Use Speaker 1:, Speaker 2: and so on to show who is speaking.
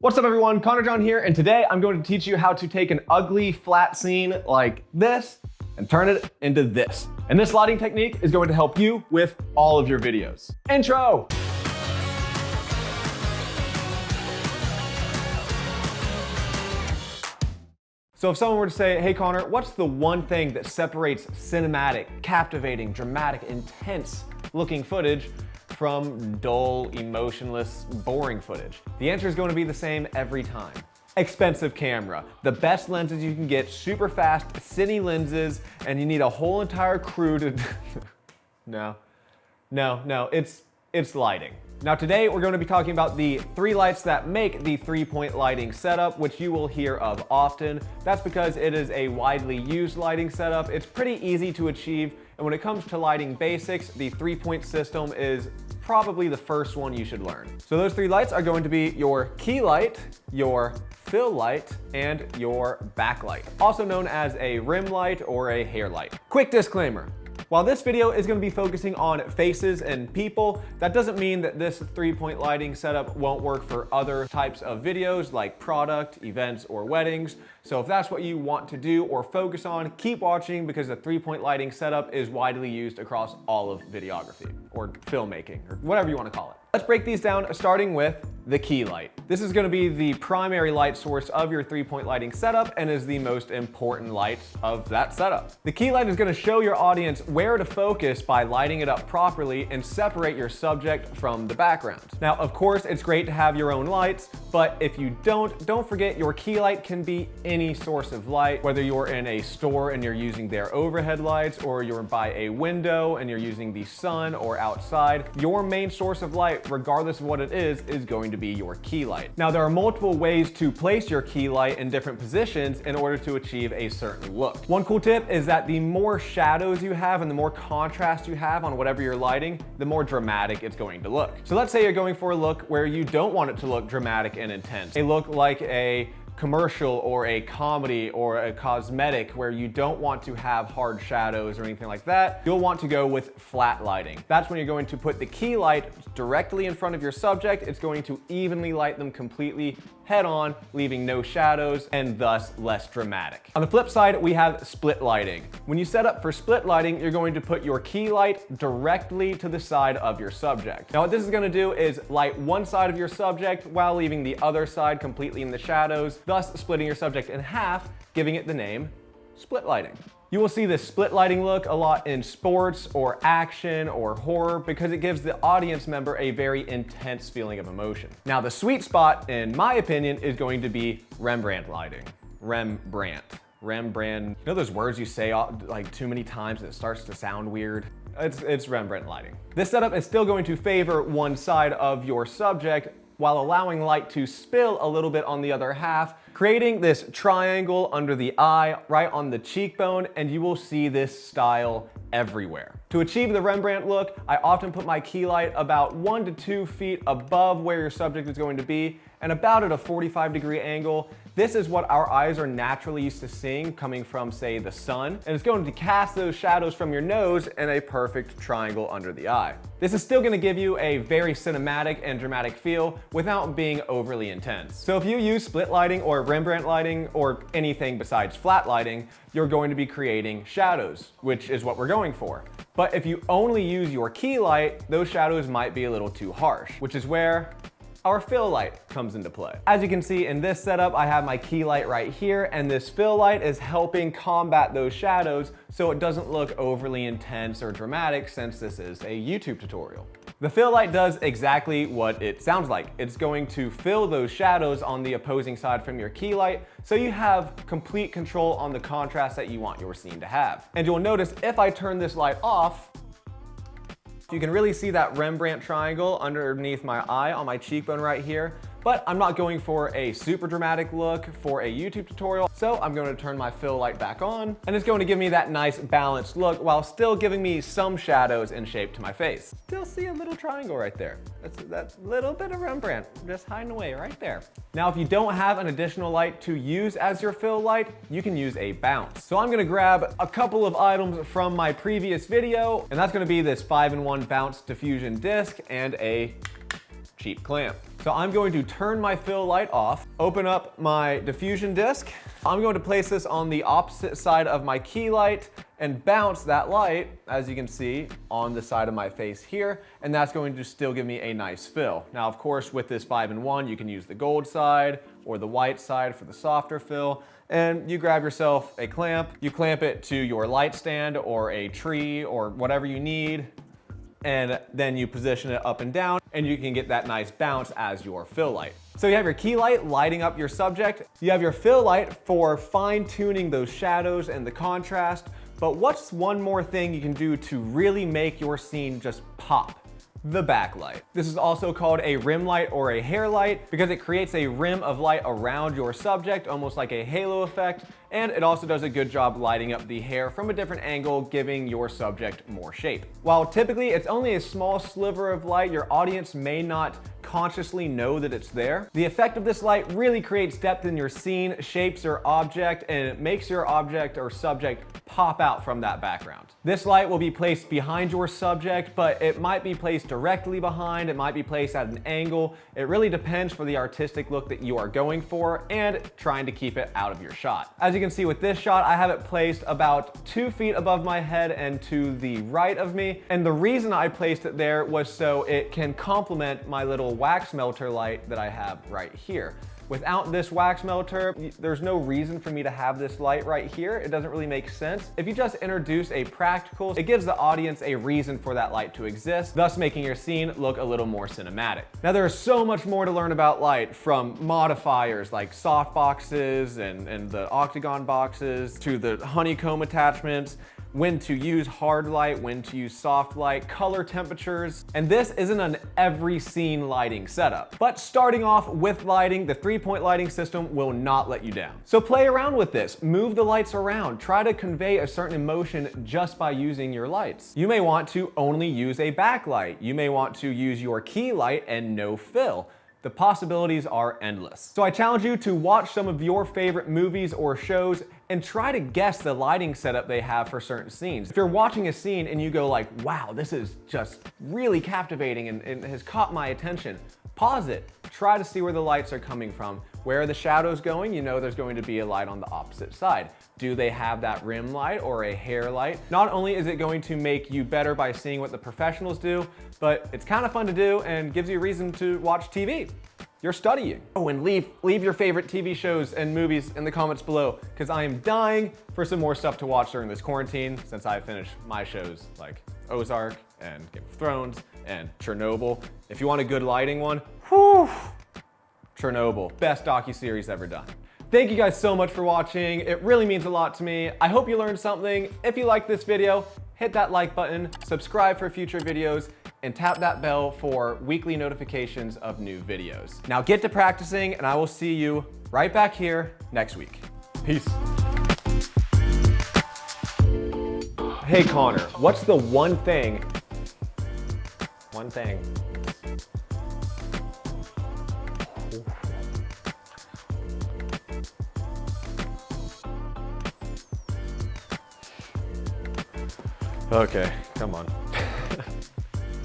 Speaker 1: What's up everyone, Connor John here, and today I'm going to teach you how to take an ugly flat scene like this and turn it into this. And this lighting technique is going to help you with all of your videos. Intro! So if someone were to say, hey Connor, what's the one thing that separates cinematic, captivating, dramatic, intense looking footage from dull, emotionless, boring footage? The answer is going to be the same every time. Expensive camera. The best lenses you can get, super fast, cine lenses, and you need a whole entire crew to... No, it's lighting. Now today we're going to be talking about the 3 lights that make the 3-point lighting setup, which you will hear of often. That's because it is a widely used lighting setup. It's pretty easy to achieve, and when it comes to lighting basics, the 3-point system is probably the first one you should learn. So those 3 lights are going to be your key light, your fill light, and your backlight, also known as a rim light or a hair light. Quick disclaimer. While this video is going to be focusing on faces and people, that doesn't mean that this 3-point lighting setup won't work for other types of videos like product, events, or weddings. So if that's what you want to do or focus on, keep watching because the 3-point lighting setup is widely used across all of videography or filmmaking or whatever you want to call it. Let's break these down, starting with the key light. This is going to be the primary light source of your 3-point lighting setup and is the most important light of that setup. The key light is going to show your audience where to focus by lighting it up properly and separate your subject from the background. Now, of course, it's great to have your own lights, but if you don't forget your key light can be any source of light, whether you're in a store and you're using their overhead lights, or you're by a window and you're using the sun, or outside. Your main source of light, regardless of what it is going to be your key light. Now, there are multiple ways to place your key light in different positions in order to achieve a certain look. One cool tip is that the more shadows you have and the more contrast you have on whatever you're lighting, the more dramatic it's going to look. So let's say you're going for a look where you don't want it to look dramatic and intense. A look like a commercial or a comedy or a cosmetic where you don't want to have hard shadows or anything like that, you'll want to go with flat lighting. That's when you're going to put the key light directly in front of your subject. It's going to evenly light them completely head on, leaving no shadows and thus less dramatic. On the flip side, we have split lighting. When you set up for split lighting, you're going to put your key light directly to the side of your subject. Now what this is going to do is light one side of your subject while leaving the other side completely in the shadows, thus splitting your subject in half, giving it the name split lighting. You will see this split lighting look a lot in sports or action or horror because it gives the audience member a very intense feeling of emotion. Now the sweet spot, in my opinion, is going to be Rembrandt lighting. Rembrandt. You know those words you say like too many times and it starts to sound weird? It's Rembrandt lighting. This setup is still going to favor one side of your subject while allowing light to spill a little bit on the other half, creating this triangle under the eye, right on the cheekbone, and you will see this style everywhere. To achieve the Rembrandt look, I often put my key light about 1 to 2 feet above where your subject is going to be, and about at a 45-degree angle. This is what our eyes are naturally used to seeing coming from, say, the sun, and it's going to cast those shadows from your nose in a perfect triangle under the eye. This is still going to give you a very cinematic and dramatic feel without being overly intense. So if you use split lighting or Rembrandt lighting or anything besides flat lighting, you're going to be creating shadows, which is what we're going for. But if you only use your key light, those shadows might be a little too harsh, which is where our fill light comes into play. As you can see in this setup, I have my key light right here, and this fill light is helping combat those shadows so it doesn't look overly intense or dramatic since this is a YouTube tutorial. The fill light does exactly what it sounds like. It's going to fill those shadows on the opposing side from your key light, so you have complete control on the contrast that you want your scene to have. And you'll notice if I turn this light off, you can really see that Rembrandt triangle underneath my eye on my cheekbone right here. But I'm not going for a super dramatic look for a YouTube tutorial, so I'm going to turn my fill light back on, and it's going to give me that nice balanced look while still giving me some shadows and shape to my face. Still see a little triangle right there. That's that little bit of Rembrandt just hiding away right there. Now, if you don't have an additional light to use as your fill light, you can use a bounce. So I'm going to grab a couple of items from my previous video, and that's going to be this 5-in-1 bounce diffusion disc and a cheap clamp. So I'm going to turn my fill light off, open up my diffusion disc. I'm going to place this on the opposite side of my key light and bounce that light, as you can see, on the side of my face here, and that's going to still give me a nice fill. Now, of course, with this 5-in-1, you can use the gold side or the white side for the softer fill, and you grab yourself a clamp, you clamp it to your light stand or a tree or whatever you need, and then you position it up and down, and you can get that nice bounce as your fill light. So you have your key light lighting up your subject. You have your fill light for fine-tuning those shadows and the contrast. But what's one more thing you can do to really make your scene just pop? The backlight. This is also called a rim light or a hair light because it creates a rim of light around your subject, almost like a halo effect, and it also does a good job lighting up the hair from a different angle, giving your subject more shape. While typically it's only a small sliver of light, your audience may not consciously know that it's there. The effect of this light really creates depth in your scene, shapes your object, and it makes your object or subject pop out from that background. This light will be placed behind your subject, but it might be placed directly behind, it might be placed at an angle. It really depends for the artistic look that you are going for and trying to keep it out of your shot. As you can see with this shot, I have it placed about 2 feet above my head and to the right of me. And the reason I placed it there was so it can complement my little wax melter light that I have right here. Without this wax melter, there's no reason for me to have this light right here. It doesn't really make sense. If you just introduce a practical, it gives the audience a reason for that light to exist, thus making your scene look a little more cinematic. Now there is so much more to learn about light, from modifiers like soft boxes and the octagon boxes to the honeycomb attachments, when to use hard light, when to use soft light, color temperatures, and this isn't an every scene lighting setup. But starting off with lighting, the 3-point lighting system will not let you down. So play around with this, move the lights around, try to convey a certain emotion just by using your lights. You may want to only use a backlight. You may want to use your key light and no fill. The possibilities are endless. So I challenge you to watch some of your favorite movies or shows and try to guess the lighting setup they have for certain scenes. If you're watching a scene and you go like, wow, this is just really captivating and has caught my attention, pause it. Try to see where the lights are coming from. Where are the shadows going? You know there's going to be a light on the opposite side. Do they have that rim light or a hair light? Not only is it going to make you better by seeing what the professionals do, but it's kind of fun to do and gives you a reason to watch TV. You're studying. Oh, and leave your favorite TV shows and movies in the comments below, because I am dying for some more stuff to watch during this quarantine since I finished my shows like Ozark and Game of Thrones and Chernobyl. If you want a good lighting one, whew, Chernobyl, best docuseries ever done. Thank you guys so much for watching. It really means a lot to me. I hope you learned something. If you liked this video, hit that like button, subscribe for future videos, and tap that bell for weekly notifications of new videos. Now get to practicing, and I will see you right back here next week. Peace. Hey Connor, what's the one thing? Okay, come on.